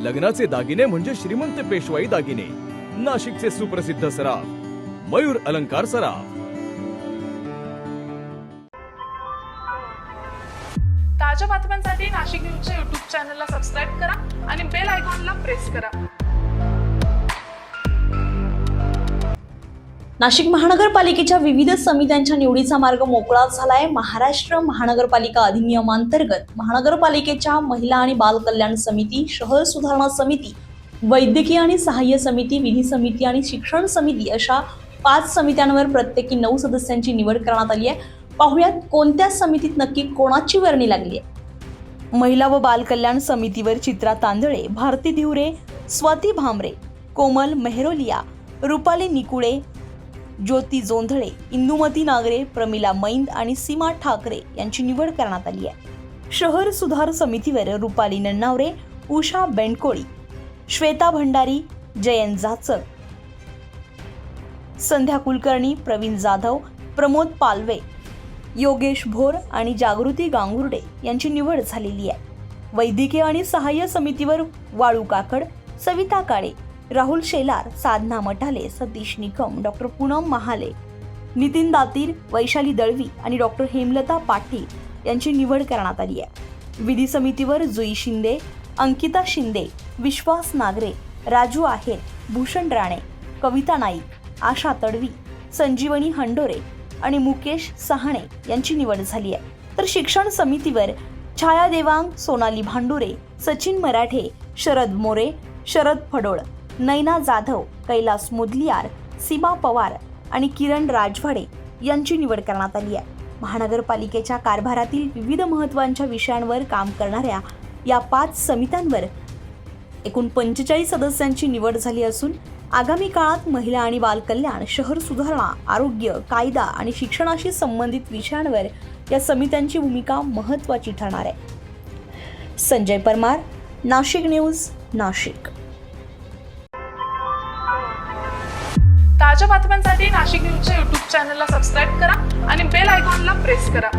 लग्नाचे दागिने म्हणजे श्रीमंत पेशवाई दागिने. नाशिकचे सुप्रसिद्ध सराफ मयूर अलंकार सराफ. ताज्या बातम्यांसाठी नाशिक न्यूजच्या YouTube चॅनलला सबस्क्राईब करा आणि बेल आयकॉनला प्रेस करा. नाशिक महानगरपालिकेच्या विविध समित्यांच्या निवडीचा मार्ग मोकळा झालाय. महाराष्ट्र महानगरपालिका अधिनियमांतर्गत महानगरपालिकेच्या महिला आणि बाल कल्याण समिती, शहर सुधारणा समिती, वैद्यकीय आणि सहाय्य समिती, विधी समिती आणि शिक्षण समिती अशा 5 समित्यांवर प्रत्येकी 9 सदस्यांची निवड करण्यात आली आहे. पाहुयात कोणत्या समितीत नक्की कोणाची वर्णी लागली आहे. महिला व बाल कल्याण समितीवर चित्रा तांदळे, भारती धिवरे, स्वाती भामरे, कोमल मेहरोलिया, रुपाली निकुळे, ज्योती जोंधळे, इंदुमती नागरे, प्रमिला मैंद आणि सीमा ठाकरे यांची निवड करण्यात आली आहे. शहर सुधार समितीवर रुपाली नन्नावरे, उषा बेंडकोळी, श्वेता भंडारी, जयंत जाचक, संध्या कुलकर्णी, प्रवीण जाधव, प्रमोद पालवे, योगेश भोर आणि जागृती गांगुर्डे यांची निवड झालेली आहे. वैद्यकीय आणि सहाय्य समितीवर वाळू काकड, सविता काळे, राहुल शेलार, साधना मठाले, सतीश निकम, डॉक्टर पूनम महाले, नितीन दातीर, वैशाली दळवी आणि डॉक्टर हेमलता पाटील यांची निवड करण्यात आली आहे. विधी समितीवर जुई शिंदे, अंकिता शिंदे, विश्वास नागरे, राजू आहेर, भूषण राणे, कविता नाईक, आशा तडवी, संजीवनी हंडोरे आणि मुकेश सहाणे यांची निवड झाली आहे. तर शिक्षण समितीवर छाया देवांग, सोनाली भांडुरे, सचिन मराठे, शरद मोरे, शरद फडोळ, नैना जाधव, कैलास मुदलियार, सीमा पवार आणि किरण राजवाडे यांची निवड करण्यात आली आहे. महानगरपालिकेच्या कारभारातील विविध महत्त्वाच्या विषयांवर काम करणाऱ्या या 5 समित्यांवर एकूण 45 सदस्यांची निवड झाली असून आगामी काळात महिला आणि बाल कल्याण, शहर सुधारणा, आरोग्य, कायदा आणि शिक्षणाशी संबंधित विषयांवर या समित्यांची भूमिका महत्त्वाची ठरणार आहे. संजय परमार, नाशिक न्यूज, नाशिक. ताज्या बातम्यांसाठी नाशिक न्यूजच्या YouTube चॅनलला सबस्क्राईब करा आणि बेल आयकॉनला प्रेस करा.